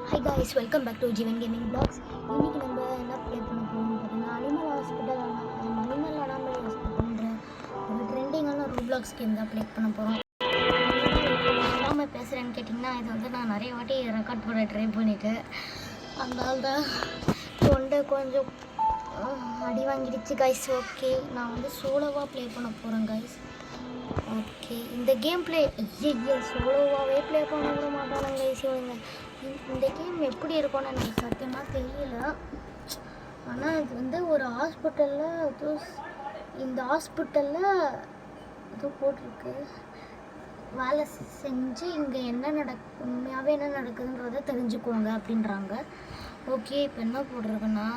Hi guys, welcome back to Jivan Gaming Vlogs. இன்னைக்கு நம்ம என்ன ப்ளே பண்ண போகிறோம்னு பார்த்தீங்கன்னா அனிமல் அனாமலி ஹாஸ்பிட்டல்ன்ற ஒரு ட்ரெண்டிங்கான ரூப்ளாக்ஸ் கேம் தான் ப்ளே பண்ண போகிறோம். எல்லாமே பேசுகிறேன்னு கேட்டிங்கன்னா இது வந்து நான் நிறைய வாட்டி ரெக்கார்ட் பண்ண ட்ரை பண்ணிவிட்டேன். அதனால தான் தொண்டை கொஞ்சம் அடி வாங்கிடுச்சு கைஸ். ஓகே, நான் வந்து சோலோவாக ப்ளே பண்ண போகிறேன் கைஸ். ஓகே, இந்த கேம் ப்ளே சோலோவாகவே ப்ளே பண்ண விட மாட்டானுங்க கைஸ் இவங்க. இந்த கேம் எப்படி இருக்கும்னு எனக்கு சத்தியமாக தெரியல. ஆனால் இது வந்து ஒரு ஹாஸ்பிட்டலில் இந்த ஹாஸ்பிட்டலில் இது போட்டிருக்கு வேலை செஞ்சு இங்கே என்ன உண்மையாகவே என்ன நடக்குதுன்றதை தெரிஞ்சுக்கோங்க அப்படின்றாங்க. ஓகே, இப்போ என்ன போட்டிருக்குன்னா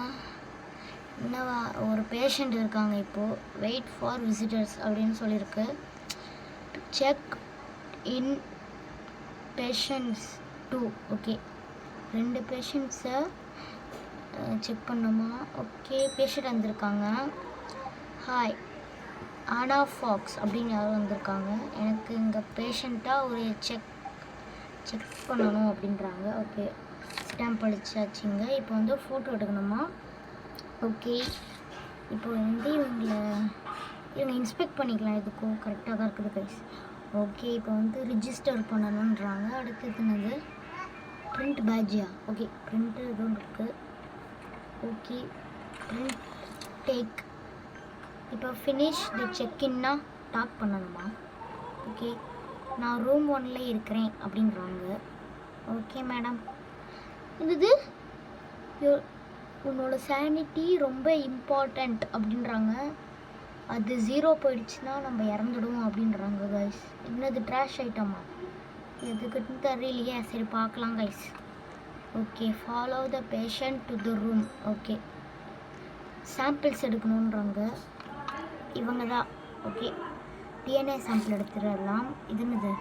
என்ன ஒரு பேஷண்ட் இருக்காங்க, இப்போது வெயிட் ஃபார் விசிட்டர்ஸ் அப்படின்னு சொல்லியிருக்கு. Check in patients 2. ஓகே, 2 பேஷண்ட்ஸை செக் பண்ணோமா? ஓகே, பேஷண்ட் வந்திருக்காங்க. ஹாய், ஆனா ஃபாக்ஸ் அப்படின்னு யாரும் வந்திருக்காங்க. எனக்கு இங்கே பேஷண்ட்டாக ஒரு செக் பண்ணணும் அப்படின்றாங்க. ஓகே, ஸ்டாம்ப் அடிச்சாச்சுங்க. இப்போ வந்து ஃபோட்டோ எடுக்கணுமா? ஓகே, இப்போ வந்து இவங்க இன்ஸ்பெக்ட் பண்ணிக்கலாம், இதுக்கும் கரெக்டாக தான் இருக்குது கைஸ். ஓகே, இப்போ வந்து ரிஜிஸ்டர் பண்ணணுன்றாங்க. அடுத்ததுனது பிரிண்ட் பேட்ஜியா? ஓகே, பிரிண்ட்டு எதுவும் இருக்குது. Okay, print take. இப்போ ஃபினிஷ் தி செக்இன்னா டாக் பண்ணணுமா? ஓகே, நான் ரூம் 1ல் இருக்கிறேன் அப்படின்றாங்க. ஓகே மேடம், இது உன்னோட சானிட்டி ரொம்ப இம்பார்ட்டண்ட் அப்படின்றாங்க. அது 0 போயிடுச்சுன்னா நம்ம இறந்துடுவோம் அப்படின்றாங்க கைஸ். என்னது ட்ராஷ் ஐட்டமா? எதுக்குன்னு தெரியலையே. சரி பார்க்கலாம் guys. Okay, follow the patient to the room. Okay, samples எடுக்கணுன்றாங்க இவங்க தான். ஓகே, டிஎன்ஏ சாம்பிள் எடுத்துடலாம். இது என்னது?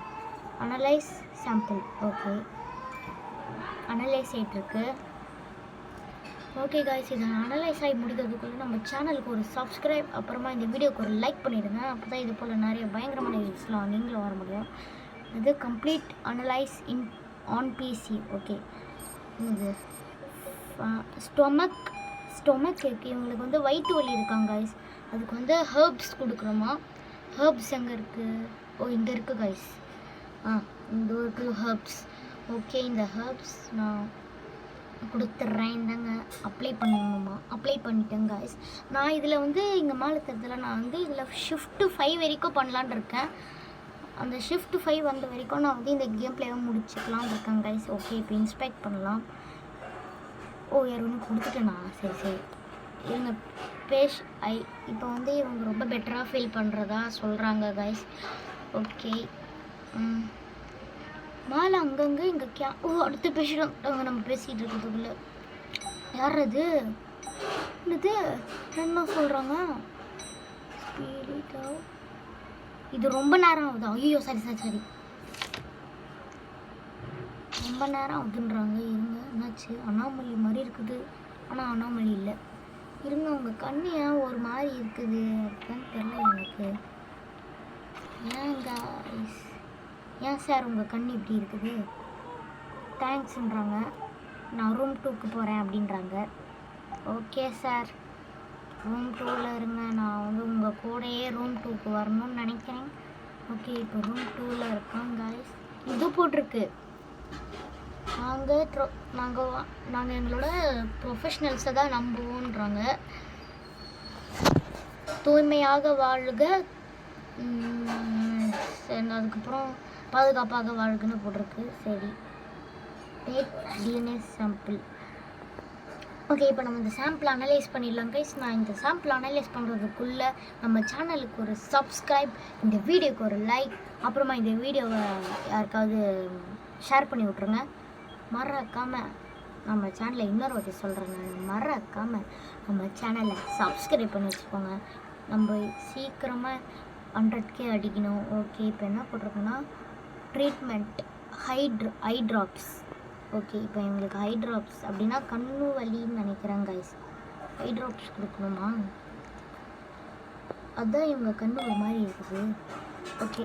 Analyse sample. ஓகே, அனலைஸ் ஆகிட்டுருக்கு. ஓகே காய்ஸ், இதை அனலைஸ் ஆகி முடிக்கிறதுக்குள்ளே நம்ம சேனலுக்கு ஒரு சப்ஸ்கிரைப், அப்புறமா இந்த வீடியோக்கு ஒரு லைக் பண்ணிடுங்க. அப்போ தான் இது போல் நிறைய பயங்கரமான வீடியோஸ்லாம் நீங்களும் வர முடியும். இது complete analysing on PC. Okay, இது ஸ்டொமக் இருக்குது. இவங்களுக்கு வந்து வயிற்று வலி இருக்காங்க காய்ஸ். அதுக்கு வந்து ஹர்ப்ஸ் கொடுக்குறோமா? ஹர்ப்ஸ் எங்கே இருக்குது? ஓ, இங்கே இருக்குது காய்ஸ். இந்த இருக்குது ஹர்ப்ஸ். ஓகே, இந்த ஹர்ப்ஸ் நான் கொடுத்துட்றேன். இந்தாங்க, அப்ளை பண்ணணுமா? அப்ளை பண்ணிட்டேங்க கைஸ். நான் இதில் வந்து இங்கே மேலே தெரிஞ்சதில் நான் வந்து இதில் ஷிஃப்ட்டு 5 வரைக்கும் பண்ணலான் இருக்கேன். அந்த ஷிஃப்ட்டு 5 வந்த வரைக்கும் நான் வந்து இந்த கேம் பிளேவை முடிச்சுக்கலான் இருக்கேன் கைஸ். ஓகே, இப்போ இன்ஸ்பெக்ட் பண்ணலாம். ஓ, யார் ஒன்று கொடுத்துட்டேண்ணா? சரி இவங்க இப்போ வந்து இவங்க ரொம்ப பெட்டராக ஃபீல் பண்ணுறதா சொல்கிறாங்க கைஸ். ஓகே, மேலே அங்கங்கே இங்கே அடுத்த பேசிட்டு அங்கே நம்ம பேசிகிட்டு இருக்கிறதுக்குள்ள யார் அது? இது என்ன சொல்கிறாங்க? இது ரொம்ப நேரம் ஆகுதா? ஐயோ, சரி ரொம்ப நேரம் ஆகுதுன்றாங்க. இருங்க, என்னாச்சு? அனாமலி மாதிரி இருக்குது, ஆனால் அனாமலி இல்லை. இருங்க, உங்கள் கண்ணு ஏன் ஒரு மாதிரி இருக்குது அப்படின்னு தெரியல எனக்கு. ஏன் சார் உங்கள் கண் இப்படி இருக்குது? தேங்க்ஸ்ன்றாங்க. நான் ரூம் 2க்கு போகிறேன் அப்படின்றாங்க. ஓகே சார், ரூம் 2ல் இருங்க. நான் வந்து உங்கள் கூடையே ரூம் 2க்கு வரணும்னு நினைக்கிறேன். ஓகே, இப்போ ரூம் 2ல் இருக்கோம் காய்ஸ். இது போட்டிருக்கு, நாங்கள் எங்களோட ப்ரொஃபஷ்னல்ஸை தான் நம்புவோன்றாங்க. தூய்மையாக வாழ்க, அதுக்கப்புறம் பாதுகாப்பாக வாழ்குன்னு போட்டிருக்கு. சரி, டேக் டிஎன்ஏ சாம்பிள். ஓகே, இப்போ நம்ம இந்த சாம்பிள் அனலைஸ் பண்ணிடலாம் கைஸ். நான் இந்த சாம்பிள் அனலைஸ் பண்ணுறதுக்குள்ளே நம்ம சேனலுக்கு ஒரு சப்ஸ்கிரைப், இந்த வீடியோக்கு ஒரு லைக், அப்புறமா இந்த வீடியோவை யாருக்காவது ஷேர் பண்ணி விட்ருங்க. மறக்காமல் நம்ம சேனலை இன்னொரு வாட்டி சொல்கிறேங்க, மறக்காமல் நம்ம சேனலை சப்ஸ்கிரைப் பண்ணி வச்சுக்கோங்க. நம்ம சீக்கிரமாக 100K அடிக்கணும். ஓகே, இப்போ என்ன போட்டிருக்குன்னா ட்ரீட்மெண்ட் ஐ ட்ராப்ஸ். ஓகே, இப்போ எங்களுக்கு ஐ ட்ராப்ஸ் அப்படின்னா கண்ணு வலின்னு நினைக்கிறேன் கைஸ். ஐ ட்ராப்ஸ் கொடுக்கணுமா? அதுதான் இவங்க கண்ணு ஒரு மாதிரி இருக்குது. ஓகே,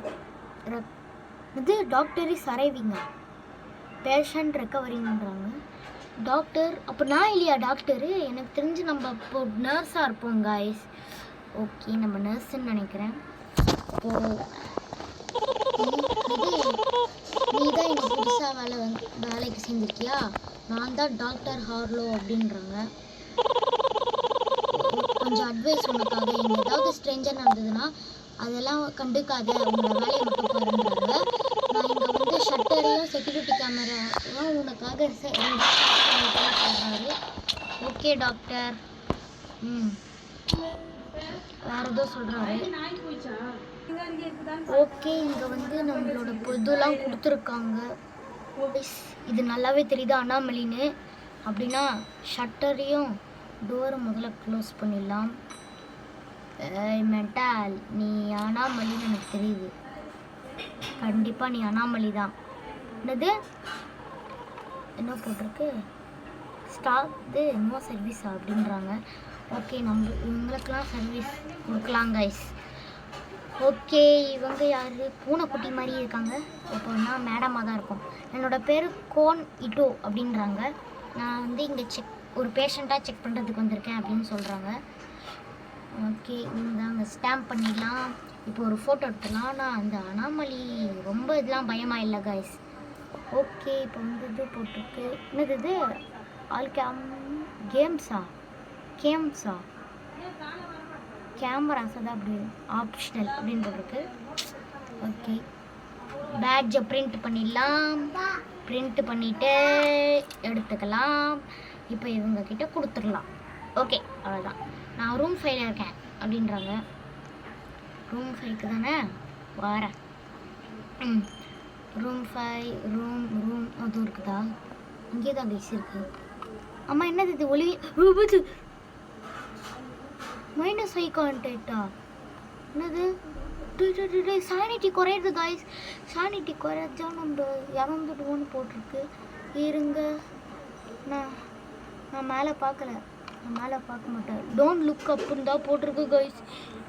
இது டாக்டர் இஸ் அரைவிங்க. பேஷண்ட் ரெக்கவரிங்கிறாங்க. டாக்டர் அப்போ நான் இல்லையா டாக்டரு? எனக்கு தெரிஞ்சு நம்ம இப்போ நர்ஸாக இருப்போம் காய்ஸ். ஓகே, நம்ம நர்ஸுன்னு நினைக்கிறேன். நீ தான் இங்கே புதுசாக வேலைக்கு சேர்ந்துருக்கியா? நான் தான் டாக்டர் ஹார்லோ அப்படின்றாங்க. கொஞ்சம் அட்வைஸ் உனக்காக, இங்கே ஏதாவது ஸ்ட்ரேஞ்சர் நடந்ததுன்னா அதெல்லாம் கண்டுக்காத, உங்களோட வேலையை மட்டும் பாருன்றாங்க. நான் இங்கே வந்து ஷட்டரையும் செக்யூரிட்டி கேமராவும் உனக்காக சொல்கிறாரு. Okay doctor. வேறு ஏதோ சொல்கிறாரு. ஓகே, இங்கே வந்து நம்மளோட இதெல்லாம் கொடுத்துருக்காங்க. இது நல்லாவே தெரியுது அனாமலின்னு. அப்படின்னா ஷட்டரையும் டோரை முதல்ல க்ளோஸ் பண்ணிடலாம். மென்டால், நீ அனாமலின்னு எனக்கு தெரியுது. கண்டிப்பாக நீ அனாமலி தான். என்னது என்ன போட்டிருக்கு? ஸ்டாக் நோ சர்வீஸ் அப்படின்றாங்க. ஓகே, நம்ம இவங்களுக்கெல்லாம் சர்வீஸ் கொடுக்கலாம் கைஸ். ஓகே, இவங்க யார்? பூனைக்குட்டி மாதிரி இருக்காங்க. அப்போனா மேடமாக தான் இருக்கும். என்னோடய பேர் கோன் இட்டோ அப்படின்றாங்க. நான் வந்து இங்கே ஒரு பேஷண்ட்டாக செக் பண்ணுறதுக்கு வந்திருக்கேன் அப்படின்னு சொல்கிறாங்க. ஓகே, அங்கே ஸ்டாம்ப் பண்ணிடலாம். இப்போ ஒரு ஃபோட்டோ எடுத்துடலாம். நான் அந்த அனாமலி ரொம்ப இதெல்லாம் பயமாக இல்லை கைஸ். ஓகே, இப்போ வந்து இது போட்டிருக்கு. என்னது இது? ஆல் கேம்ஸா கேமராஸ் தான் அப்படி ஆப்ஷனல் அப்படின்னு போட்டிருக்கு. ஓகே, பேட்ஜை பிரிண்ட் பண்ணிடலாம். பிரிண்ட் பண்ணிவிட்டு எடுத்துக்கலாம். இப்போ இவங்கக்கிட்ட கொடுத்துடலாம். ஓகே, அவ்வளோதான். நான் ரூம் 5ல் இருக்கேன் அப்படின்றாங்க. ரூம் 5க்கு தானே வரேன். ரூம் 5 ரூம் அதுவும் இருக்குதா? இங்கே தான் கைஸ் இருக்குது. அம்மா என்னது இது? ஒளி ரூபத்து -5 கான்டெக்டா? என்னது? சானிட்டி குறையிறது கைஸ். சானிட்டி குறைஞ்சா நம்ம இறந்துடுவோன்னு போட்டிருக்கு. இருங்க, நான் மேலே பார்க்கல. நான் மேலே பார்க்க மாட்டேன். டோன்ட் லுக் அப்புன்னு தான் போட்டிருக்கு கைஸ்.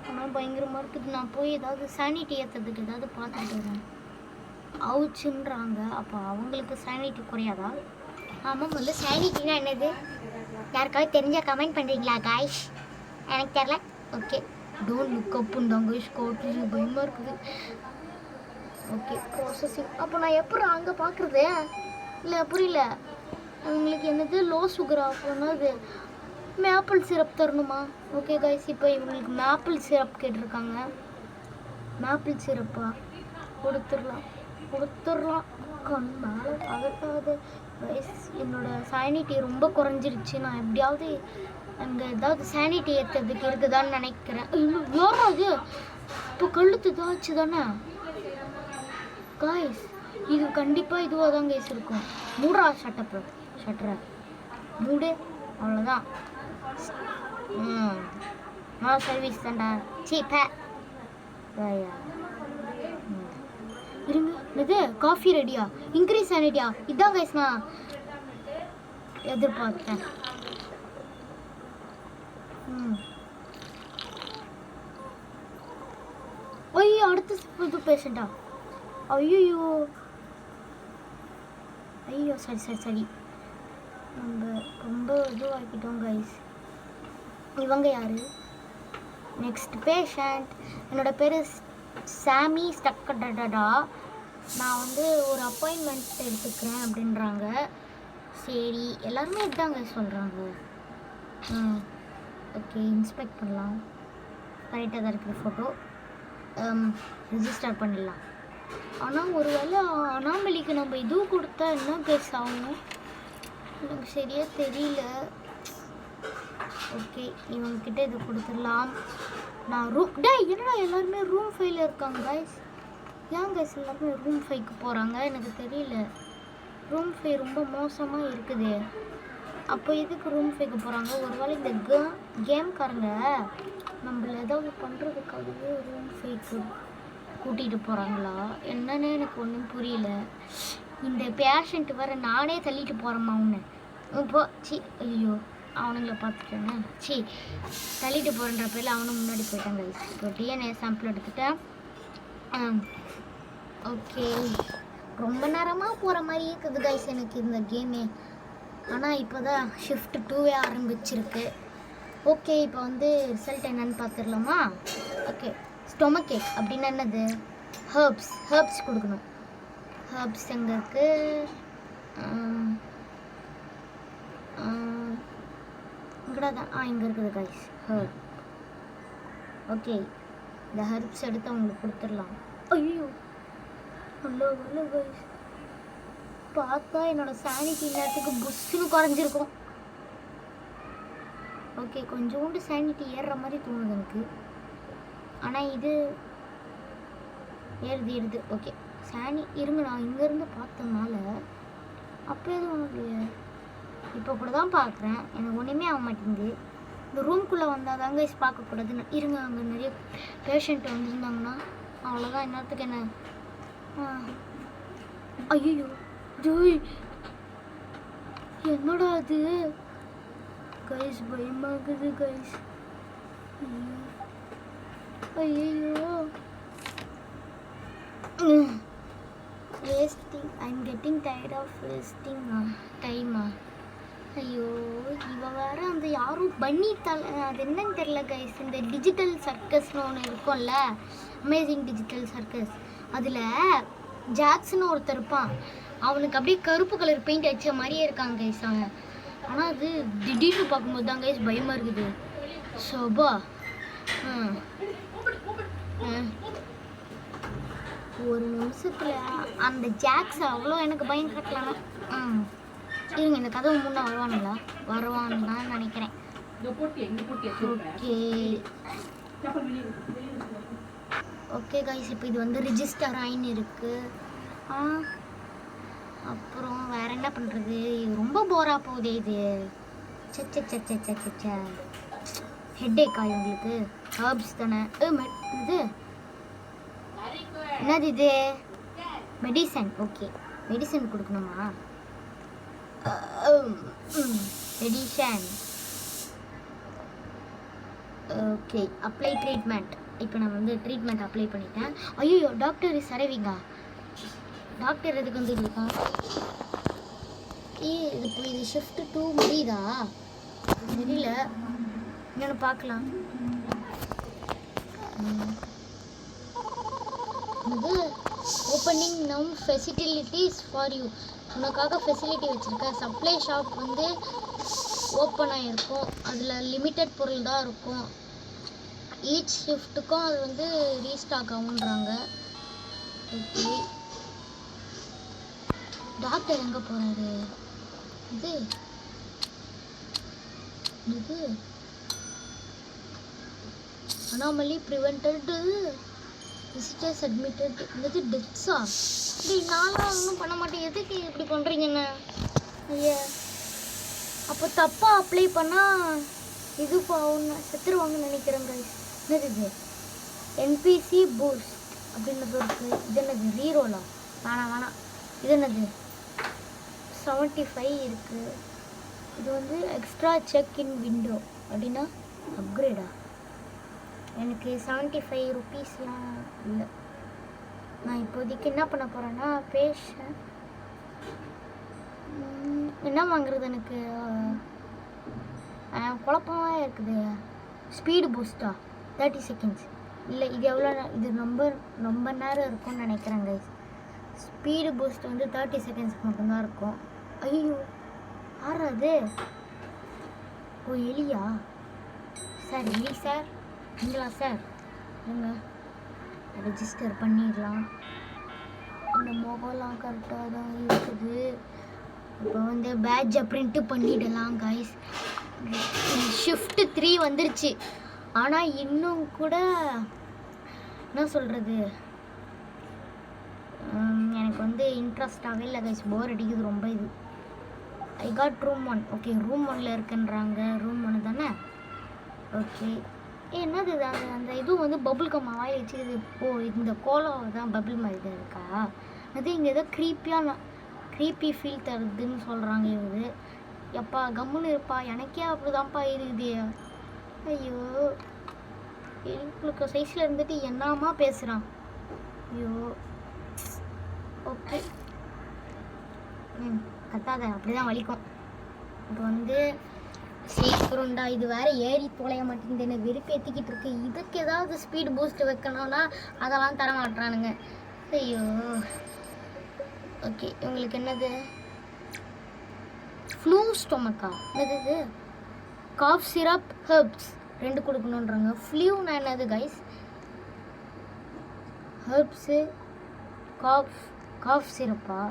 ஆனால் பயங்கரமாக இருக்குது. நான் போய் ஏதாவது சானிட்டி ஏற்றுறதுக்கு ஏதாவது பார்த்துட்டு வரேன். அவுச்சுன்றாங்க. அப்போ அவங்களுக்கு சானிட்டி குறையாதா? ஆமாம், வந்து சானிட்டினா என்னது? யாருக்காவது தெரிஞ்சால் கமெண்ட் பண்ணுறீங்களா காய்ஸ்? எனக்கு தெரியல. ஓகே, டோன்ட் லுக் அப்புன்னு தான் கைஸ். கோட்டில் பயமாக இருக்குது. Okay, processing. அப்போ நான் எப்படி அங்கே பார்க்குறது? இல்லை புரியல உங்களுக்கு. என்னது லோ சுகரா? அப்போனா இது மேப்பிள் சிரப் தரணுமா? ஓகே கைஸ், இப்போ இவங்களுக்கு மேப்பிள் சிரப் கேட்டிருக்காங்க. மேப்பிள் சிரப்பா? கொடுத்துடலாம். கண் மேலே அகட்டாது கைஸ். என்னோடய சானிட்டி ரொம்ப குறைஞ்சிருச்சு. நான் எப்படியாவது அங்கே ஏதாவது சானிட்டி ஏற்றுறதுக்கு இருக்குதான்னு நினைக்கிறேன். யாரா அது? இப்போ கழுத்து தாச்சு தானே காய்ஸ்? இது கண்டிப்பாக இதுவாக தான் கைஸ் இருக்கும். மூடா ஷட்டரை மூடு. அவ்வளோதான். நான் சர்வீஸ் தான்டா. சீப்பா இருங்க. இது காஃபி ரெடியா? இன்க்ரீஸ் சானிட்டியா? இதான் கைஸ் நான் எதிர்பார்த்தேன். ஐயோ, அடுத்த புது பேஷண்டா? ஐயோ சரி நம்ம ரொம்ப இதுவாகிட்டோம் கைஸ். இவங்க யார்? Next patient. என்னோட பேர் சாமி ஸ்டக்கடடா. நான் வந்து ஒரு அப்பாயின்மெண்ட் எடுத்துக்கிறேன் அப்படின்றாங்க. சரி, எல்லாருமே இதுதாங்க சொல்கிறாங்க. ஓகே, இன்ஸ்பெக்ட் பண்ணலாம். கரெக்டாக தான் இருக்குது ஃபோட்டோ. ரிஜிஸ்டர் பண்ணிடலாம். ஆனால் ஒரு வேளை அனாமலிக்கு நம்ம இது கொடுத்தா என்ன கேஸ் ஆகும் எனக்கு சரியாக தெரியல. ஓகே, இவங்கக்கிட்ட இது கொடுத்துடலாம். நான் என்னடா எல்லாருமே ரூம் 5ல் இருக்காங்க கைஸ். ஏன் கைஸ் எல்லாருமே ரூம் 5க்கு போகிறாங்க எனக்கு தெரியல. ரூம் 5 ரொம்ப மோசமாக இருக்குது. அப்போ எதுக்கு ரூம் 5க்கு போகிறாங்க? ஒருவேளை இந்த கேம்காரங்க நம்மள ஏதாவது பண்ணுறதுக்காகவே ரூம் 5க்கு கூட்டிகிட்டு போகிறாங்களா என்னன்னு எனக்கு ஒன்றும் புரியல. இந்த பேஷண்ட் வர நானே தள்ளிட்டு போகிறேம்மா உன்னை. இப்போ ஐயோ, அவனுங்களை பார்த்துட்டேன்னு தள்ளிட்டு போகிறன்ற பேரில் அவனும் முன்னாடி போயிட்டாங்க. இப்போ டிஎன்ஏ சாம்பிள் எடுத்துட்டேன். ஓகே, ரொம்ப நேரமாக போகிற மாதிரி இருக்குது கைஸ் எனக்கு இந்த கேமே. ஆனால் இப்போ தான் ஷிஃப்ட் 2 ஆரம்பிச்சிருக்கு. ஓகே, இப்போ வந்து ரிசல்ட் என்னன்னு பார்த்துடலாமா? ஓகே, ஸ்டொமக் ஏக் அப்படின்னா என்னது? ஹர்ப்ஸ் கொடுக்கணும். ஹர்ப்ஸ் எங்கே இருக்குது? இங்கடா தான். இங்கே இருக்குது கைஸ் ஹர்ப். ஓகே, இந்த ஹர்ப்ஸ் எடுத்து அவங்களுக்கு கொடுத்துடலாம். ஐயோ நல்லா கைஸ், பார்த்தா என்னோடய சானிட்டி நேரத்துக்கு புஷ்ஷுன்னு குறைஞ்சிருக்கும். ஓகே, கொஞ்சோண்டு சானிட்டி ஏறுற மாதிரி தோணுது எனக்கு. ஆனால் இது ஏறுது. ஓகே, இருங்க, நான் இங்கேருந்து பார்த்ததுனால அப்போ எதுவும் ஒன்றும் இப்போ கூட தான் பார்க்குறேன். எனக்கு ஒன்றுமே ஆக மாட்டேங்குது. இந்த ரூம்குள்ளே வந்தால் தாங்க பார்க்கக்கூடாதுன்னு. இருங்க, அங்கே நிறைய பேஷண்ட் வந்துருந்தாங்கன்னா அவ்வளோதான். இன்னத்துக்கு என்ன? ஐயோ ஜோய், என்னடா அது கைஸ்? பயமாகுது கைஸ். ஐயோ wasting. I'm getting tired of wasting டைமா. ஐயோ, இவ வேற அந்த யாரும் பண்ணி அது என்னன்னு தெரியல கைஸ். இந்த டிஜிட்டல் சர்க்கஸ்னு ஒன்று இருக்கும்ல, அமேசிங் டிஜிட்டல் சர்க்கஸ், அதில் ஜாக்ஸ்னு ஒருத்தர் இருப்பான். அவனுக்கு அப்படியே கருப்பு கலர் பெயிண்ட் அடிச்ச மாதிரியே இருக்காங்க கைஸ் அவன். ஆனால் அது திடீர்னு பார்க்கும்போது தான் கைஸ் பயமாக இருக்குது. சோபா ஒரு நிமிஷத்தில் அந்த ஜாக்ஸ் அவ்வளோ எனக்கு பயம் காட்டலாம். இருங்க, இந்த கதவு முன்னே வருவான்னு தான் நினைக்கிறேன். ஓகே கைஸ், இப்போ இது வந்து ரிஜிஸ்டர் ஆயின்னு இருக்குது. அப்புறம் வேற என்ன பண்ணுறது? ரொம்ப போராக போகுதே இது. ஹெட்டேக்கா உங்களுக்கு? ஹர்ப்ஸ் தானே இது? என்னது இது? மெடிசன். ஓகே, மெடிசன் கொடுக்கணுமா? மெடிசன். Okay, apply treatment. இப்போ நான் வந்து ட்ரீட்மெண்ட் அப்ளை பண்ணிட்டேன். ஐயோ, டாக்டர் இஸ் அரைவிங்கா? டாக்டர் எதுக்கு வந்து இருக்கா? இது ஷிஃப்ட் 2 முடியுதா? தெரியல, என்னன்னு பார்க்கலாம். இது ஓப்பனிங் நம் ஃபெசிலிட்டிஸ் ஃபார் யூ. உனக்காக ஃபெசிலிட்டி வச்சுருக்கேன். சப்ளை ஷாப் வந்து ஓப்பன் ஆகிருக்கும். அதில் லிமிட்டட் பொருள் தான் இருக்கும். ஈச் ஷிஃப்ட்டுக்கும் அது வந்து ரீஸ்டாக் ஆகுன்றாங்க. ஓகே, டாக்டர் எங்கே போகிறாரு? இது அனாமலி ப்ரிவென்டட், விசிட்டர்ஸ் அட்மிட்டட். இது டெத்ஸா? இப்படி நானும் ஒன்றும் பண்ண மாட்டேன். எதுக்கு இப்படி பண்ணுறீங்கண்ணே? ஐயா, அப்போ தப்பாக அப்ளை பண்ணால் இது ஒன்று செத்துருவாங்கன்னு நினைக்கிறேன் கைஸ். என்னது இது? என்பிசி பூஸ்ட் அப்படின்றது இருக்குது. இது என்னது? ரீரோலா? வேணாம். இது என்னது? 75 இருக்குது. இது வந்து எக்ஸ்ட்ரா செக் இன் விண்டோ அப்படின்னா அப்கிரேடா? எனக்கு 75 ருபீஸ்லாம் இல்லை. நான் இப்போதைக்கு என்ன பண்ண போகிறேன்னா என்ன வாங்குறது? எனக்கு குழப்பமாக இருக்குது. ஸ்பீடு பூஸ்டா 30 செகண்ட்ஸ்? இல்லை, இது எவ்வளோ? இது ரொம்ப நேரம் இருக்கும்னு நினைக்கிறேன் கைஸ். ஸ்பீடு பூஸ்ட் வந்து 30 செகண்ட்ஸ்க்கு மட்டும்தான் இருக்கும். ஐயோ, ஆறாது. ஓ, எலியா சார்? எலி சார், நீங்களா சார்? இல்லைங்க, ரெஜிஸ்டர் பண்ணிடலாம். இந்த முகம்லாம் கரெக்டாக தான் இருக்குது. இப்போ வந்து பேட்ஜை பிரிண்ட்டு பண்ணிடலாம் கைஸ். ஷிஃப்ட் 3 வந்துருச்சு. ஆனால் இன்னும் கூட என்ன சொல்கிறது, எனக்கு வந்து இன்ட்ரெஸ்டாகவே இல்லை கைஸ். போர் அடிக்குது ரொம்ப. இது I got room 1. Okay, room 1ல் இருக்குன்றாங்க. ரூம் 1 தானே? ஓகே, என்னது இது? அந்த இதுவும் வந்து பபுள் கம் வாயில் வச்சுக்குது. ஓ, இந்த கோலம் தான் பபுள் மாதிரி தான் இருக்கா? அது இங்கே ஏதோ க்ரீப்பி ஃபீல் தருதுன்னு சொல்கிறாங்க. இது எப்பா கம்முன்னு இருப்பா, எனக்கே அப்படிதான்ப்பா இருக்குது. ஐயோ, சைஸில் இருந்துட்டு என்னமா பேசுகிறான். ஐயோ, ஓகே கத்தாத, அப்படி தான் வலிக்கும். இப்போ வந்து சீக்கிரம்டா, இது வேறு ஏறி தொலைய மாட்டேங்குது, என்ன வெறுப்பேற்றிக்கிட்டு இருக்கு. இதுக்கு ஏதாவது ஸ்பீடு பூஸ்ட் வைக்கணும்னா அதெல்லாம் தர மாட்டானுங்க. ஐயோ. ஓகே, இவங்களுக்கு என்னது ஃப்ளூ ஸ்டொமக்கா, என்னது இது காஃப் சிரப் ஹெர்ப்ஸ் 2 கொடுக்கணுன்றாங்க. ஃப்ளூனா என்னது கைஸ்? Herbs cough சிரப்பா?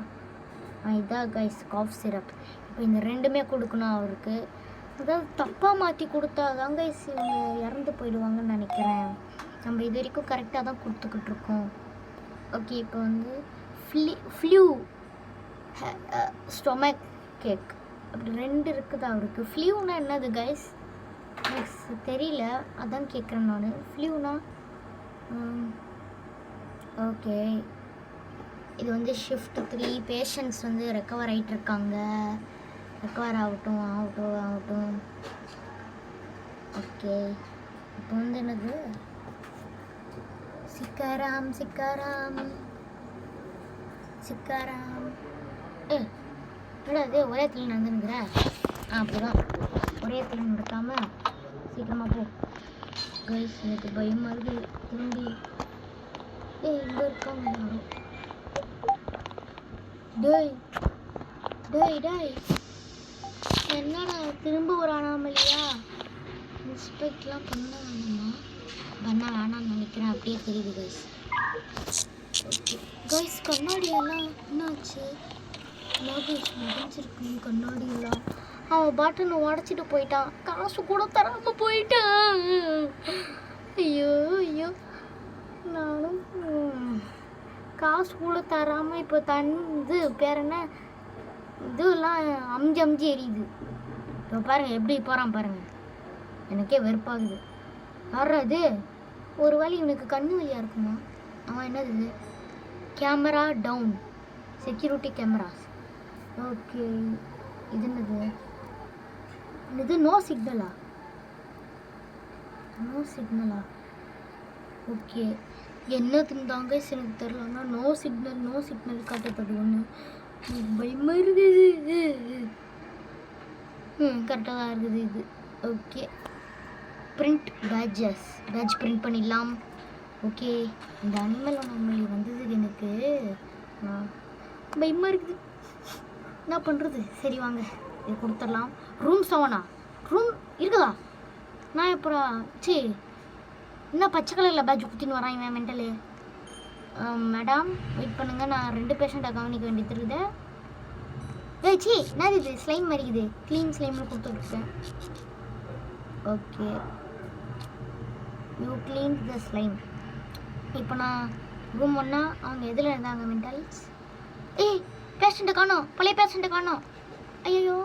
இதான் கைஸ் காஃப் சிரப். இப்போ இந்த 2மே கொடுக்கணும் அவருக்கு. அதாவது தப்பாக மாற்றி கொடுத்தாதான் கைஸ் இவங்க இறந்து போயிடுவாங்கன்னு நினைக்கிறேன். நம்ம இது வரைக்கும் கரெக்டாக தான் கொடுத்துக்கிட்டு இருக்கோம். ஓகே, இப்போ வந்து ஃப்ளூ ஸ்டொமக் கேக் அப்படி 2 இருக்குது அவருக்கு. ஃப்ளூனா என்னது கைஸ்? எனக்கு தெரியல, அதான் கேட்குறேன் நான். ஃப்ளூனா ஓகே, இது வந்து ஷிஃப்ட் 3 பேஷண்ட்ஸ் வந்து ரெக்கவர் ஆகிட்டுருக்காங்க. ரெக்கவர் ஆகட்டும். ஓகே, இப்போ வந்து என்னது சிக்காராம் என்னது ஒரே இடத்துல நடந்துனுங்கிற? அப்படிதான், ஒரே இடத்துல நடக்காமல் சீக்கிரமாக போ கைஸ். எனக்கு பயமாக இருக்குது. திரும்பி இங்கே இருக்காங்க யாரும். டேய் என்னடா திரும்ப ஒரு அனாமலியா? மிஸ்டேக்லாம் பண்ண வேணாம்னு நினைக்கிறேன். அப்படியே தெரியுது கைஸ். கைஸ் கண்ணாடியெல்லாம் என்னாச்சு? முடிஞ்சிருக்கு கண்ணாடியெல்லாம். அவன் பாட்டுன்னு உடச்சிட்டு போயிட்டான், காசு கூட தராமல் போயிட்டான். ஐயோ, நானும் காசு கூட தராமல் இப்போ இது பேர் என்ன, இதெல்லாம் அம்ஜி எரியுது. இப்போ பாருங்கள் எப்படி போகிறான் பாருங்கள், எனக்கே வெறுப்பாகுது. வர்றது ஒரு வழி இவனுக்கு கண்ணு வழியாக இருக்குமா? அவன் என்னது camera down, security cameras. Okay, இது என்னது நோ சிக்னலா? ஓகே, என்னதுன்னு தாங்க எனக்கு தெரில. ஆனால் நோ சிக்னல் காட்டுறது ஒன்று பயமாக இருக்குது. கரெக்டாக தான் இருக்குது இது. ஓகே, பிரிண்ட் பேட்ச் பிரிண்ட் பண்ணிடலாம். ஓகே, இந்த அனிமல் அனாமலி வந்ததுக்கு எனக்கு பயமாக இருக்குது. என்ன பண்ணுறது? சரி வாங்க இது கொடுத்துடலாம். ரூம் 7 ரூம் இருக்குதா? நான் எப்போ என்ன பச்சை கலரில் பேட்ச் குத்தின்னு வரான் இவன் மென்டலு. மேடம் வெயிட் பண்ணுங்கள், நான் 2 பேஷண்ட்டை கவனிக்க வேண்டியது இருக்குது. என்னது இது ஸ்லைம் மாதிரிக்குது, க்ளீன் ஸ்லைமில் கொடுத்துட்ருக்கேன். Okay, you clean the slime. இப்போ நான் ரூம் 1 அவங்க எதில் இருந்தாங்க மென்டல்ஸ்? பேஷண்ட்டை காணோம், பழைய பேஷண்ட்டை காணோம். ஐயோ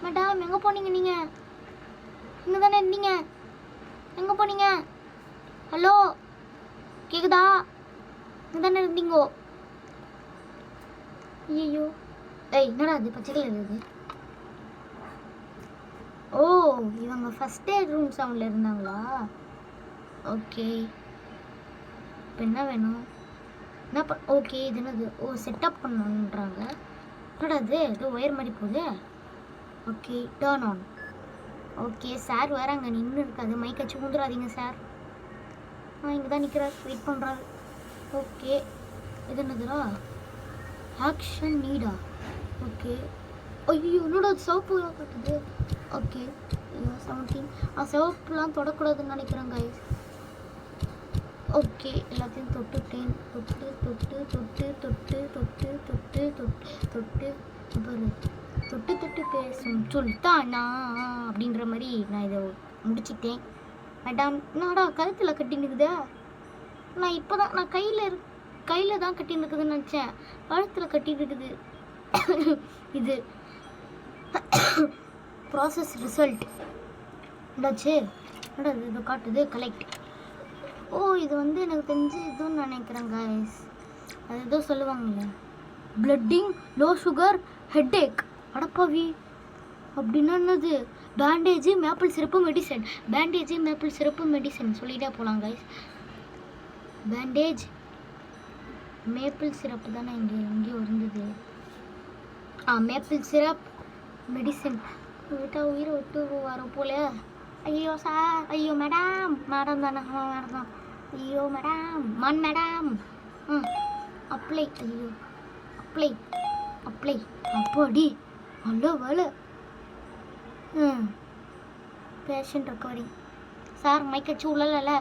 மேடம் எங்கே போனீங்க? நீங்கள் இங்கே தானே இருந்தீங்க, எங்கே போனீங்க? ஹலோ கேக்குதா? இங்கே தானே இருந்தீங்கோ? ஐயோ என்னடா அது பச்சை கலர் இருக்குது? ஓ இவங்க ஃபஸ்ட் எய்ட் ரூம் 7ல் இருந்தாங்களா? ஓகே, இப்போ என்ன வேணும்? ஓகே, இது என்னது? செட்டப் பண்ணணுன்றாங்க. என்னடா அது ஏதோ ஒயர் மாதிரி போகுது. Okay, turn on. Okay, sir வேறு அங்கே நின்று இருக்காது, மைக் வச்சு ஊந்துடாதீங்க சார். இங்கே தான் நிற்கிறார், வெயிட் பண்ணுறாரு. ஓகே, இது என்னதுடா? ஆக்ஷன் நீடா? ஓகே, ஐயோ என்னோட சிவப்பு காட்டுது. ஓகே, 17 சிவப்புலாம் தொடக்கூடாதுன்னு நினைக்கிறேன் கைஸ். ஓகே, எல்லாத்தையும் தொட்டுட்டேன். தொட்டு பேசும் சுல்தானா அப்படின்ற மாதிரி நான் இதை முடிச்சிட்டேன். மேடம் என்னடா கழுத்தில் கட்டி நிற்குதா? நான் இப்போ தான் நான் கையில் தான் கட்டி நிற்குதுன்னு நினச்சேன், கழுத்தில் கட்டி இருக்குது. இது ப்ராசஸ் ரிசல்ட் என்னாச்சு? என்னடா இது காட்டுது? கலெக்ட். இது வந்து எனக்கு தெரிஞ்சு இதுன்னு நினைக்கிறேன் கைஸ். அது ஏதோ சொல்லுவாங்கல்ல, பிளட்டிங், லோ சுகர், ஹெட்டேக். அடப்பாவி அப்படின்னா என்னது? பேண்டேஜ், மேப்பிள் சிறப்பு மெடிசன் சொல்லிட்டே போகலாம் கைஸ். பேண்டேஜ் மேப்பிள் சிரப்பு தானே எங்கேயோ இருந்தது. மேப்பிள் சிரப் மெடிசன் விட்டால் உயிரை விட்டு வர போல. ஐயோ சார், ஐயோ மேடம், மேடம் தானே, மேடம் தான். ஐயோ மேடம், மேடம். அப்ளை, ஐயோ அப்ளை அப்ளை, அப்படி நல்ல வேலை. Patient recovery. சார் மைக்கடிச்சு உள்ளல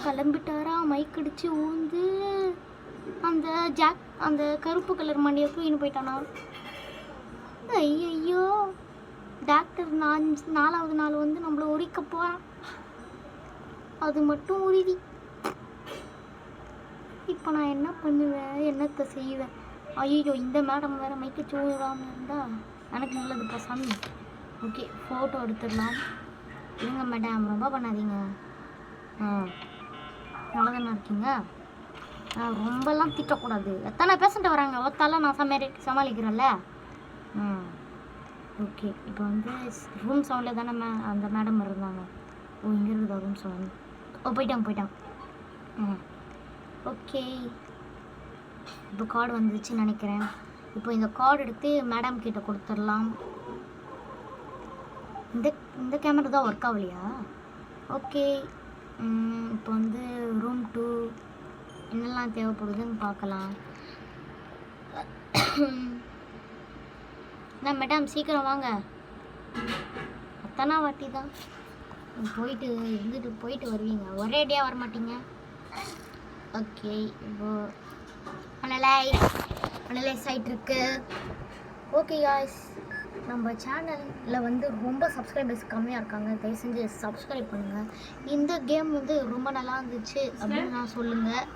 கிளம்பிட்டாரா? மைக்கடிச்சு ஊந்து அந்த கருப்பு கலர் மண்டியை தூக்கின்னு போயிட்டானா? ஐயோ, டாக்டர் 4வது நாள் வந்து நம்மளை உரிக்க போகிறான். அது மட்டும் உறுதி. இப்போ நான் என்ன பண்ணுவேன், என்னத்தை செய்வேன்? ஐயோ, இந்த மேடம் வேறு மைக்கடிச்சு ஊறாமல் இருந்தால் எனக்கு நல்லதுப்பா சாமி. ஓகே, ஃபோட்டோ எடுத்துடலாம். இருங்க மேடம், ரொம்ப பண்ணாதீங்க. நல்லா தானே இருக்கீங்க? ரொம்பலாம் திட்டக்கூடாது. எத்தனை பேஷண்ட் வராங்க, ஒத்தால நான் சமாளிக்கிறேன்ல. ஓகே, இப்போ வந்து ரூம் சவுண்டில் தானே அந்த மேடம் இருந்தாங்க. இங்கே இருக்குதா ரூம் சவுண்ட்? போயிட்டாங்க. ஓகே, இப்போ கார்டு வந்துச்சுன்னு நினைக்கிறேன். இப்போ இந்த கார்டு எடுத்து மேடம் கிட்ட கொடுத்துடலாம். இந்த கேமரா தான் ஒர்க் ஆகலையா? ஓகே, இப்போ வந்து ரூம் 2 என்னெல்லாம் தேவைப்படுதுன்னு பார்க்கலாம். என்ன மேடம், சீக்கிரம் வாங்க. அத்தனை வாட்டி தான் போயிட்டு வருவீங்க, ஒரேடியாக வரமாட்டீங்க. ஓகே, இப்போ அனலைஸ் ஆகிட்டுருக்கு. ஓகே காய்ஸ், நம்ம சேனலில் வந்து ரொம்ப சப்ஸ்கிரைபர்ஸ் கம்மியாக இருக்காங்க. தயவு செஞ்சு சப்ஸ்கிரைப் பண்ணுங்கள். இந்த கேம் வந்து ரொம்ப நல்லா இருந்துச்சு அப்படின்னு நான் சொல்லுங்கள்.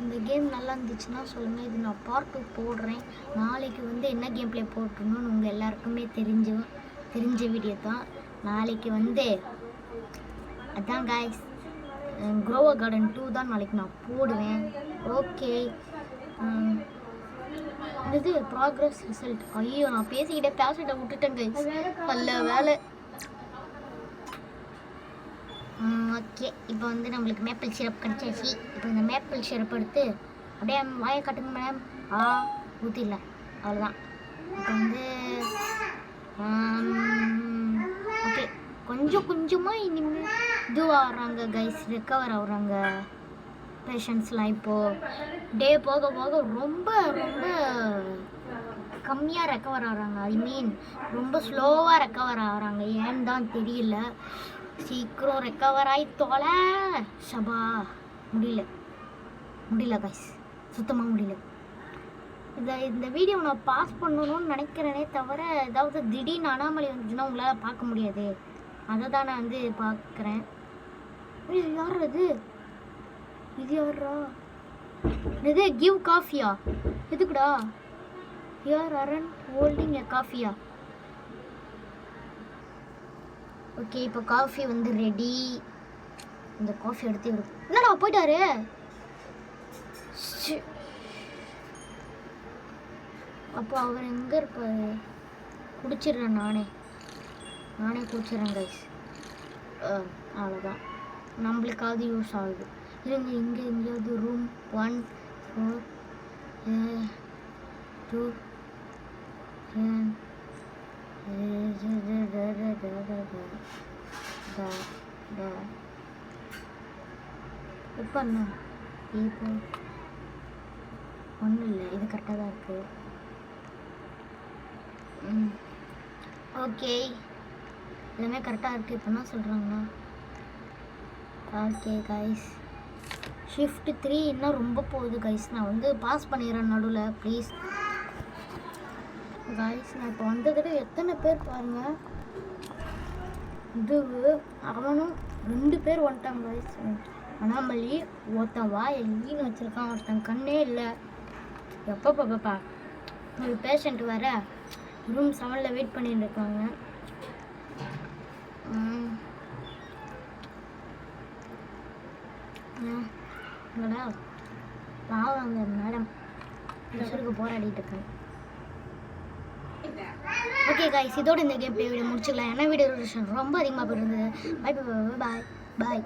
இந்த கேம் நல்லா இருந்துச்சுன்னா சொல்லுங்கள். இது நான் பார்ட் 2 போடுறேன். நாளைக்கு வந்து என்ன கேம் ப்ளே போட்டுருணும்னு உங்கள் எல்லாருக்குமே தெரிஞ்ச வீடியோ தான். நாளைக்கு வந்து அதான் காய்ஸ், க்ரோவர் கார்டன் 2 தான் நாளைக்கு நான் போடுவேன். ஓகே, இது ப்ராக்ரஸ் ரிசல்ட். ஐயோ, நான் பேசிக்கிட்டே விட்டுட்டேன் கைஸ், நல்ல வேலை. ஓகே, இப்போ வந்து நம்மளுக்கு மேப்பிள் சிரப் கிடச்சாச்சு. இப்போ இந்த மேப்பிள் சிரப் எடுத்து அப்படியே வாயை காட்டுங்க மேடம். ஊற்றிடல, அவ்வளோதான். இப்போ வந்து ஓகே, கொஞ்சமாக இனிமேல் இதுவாகிறாங்க கைஸ், ரெக்கவர் ஆகுறாங்க பேஷண்ட்ஸ்லாம். இப்போது டே போக போக ரொம்ப கம்மியாக ரெக்கவர் ஆகிறாங்க. ஐ மீன் ரொம்ப ஸ்லோவாக ரெக்கவர் ஆகிறாங்க. ஏன்னு தான் தெரியல. சீக்கிரம் ரெக்கவர் ஆகி தொலை. சபா, முடியல கைஸ், சுத்தமாக முடியல. இந்த வீடியோ நான் பாஸ் பண்ணணும்னு நினைக்கிறேனே தவிர, ஏதாவது திடீர்னு அனாமலி வந்துச்சுன்னா உங்களால் பார்க்க முடியாது. அதை தான் நான் வந்து பார்க்குறேன். யார் அது? இது யாரா? இது கிவ் காஃபியா? எதுக்குடா? ஹியர் அரண்ட் ஹோல்டிங் எ காஃபியா? ஓகே, இப்போ காஃபி வந்து ரெடி. இந்த காஃபி எடுத்து என்னடா போயிட்டாரு? அப்போ அவர் எங்கே இருப்பாரு? குடிச்சிடுறேன், நானே குடிச்சிடுறேன் கைஸ். அவ்வளோதான், நம்மளுக்காவது யூஸ் ஆகுது. இருங்க, இங்கே எங்கேயாவது ரூம் 1 4 2 இப்போ என்ன? இப்போ ஒன்றும் இல்லை, இது கரெக்டாக தான் இருக்குது. ஓகே, எல்லாமே கரெக்டாக இருக்குது. இப்போ என்ன சொல்கிறாங்கண்ணா? ஓகே கைஸ், ஷிஃப்ட் 3 இன்னும் ரொம்ப போகுது கைஸ். நான் வந்து பாஸ் பண்ணிடுறேன் நடுவில், ப்ளீஸ் கைஸ். நான் இப்போ வந்ததுக்கு எத்தனை பேர் பாருங்கள். இது அவனும் 2 பேர் வந்துட்டாங்க கைஸ். அனாமலி ஒருத்தன் வாயை ஈன்னு வச்சுருக்கான், ஒருத்தன் கண்ணே இல்லை. எப்பப்பா ஒரு பேஷண்ட் வேறு ரூம் 7ல் வெயிட் பண்ணிட்டு இருக்காங்க. பாவம் அந்த மேடம் ப்ரெஷருக்கு போராடிட்டு இருக்காங்க. ஓகே காய்ஸ், இதோட இந்த கேம் ப்ளே வீடியோ முடிச்சுக்கலாம். ஏன்னா வீடியோ ரொம்ப அதிகமாக போயிருந்தது. பாய்.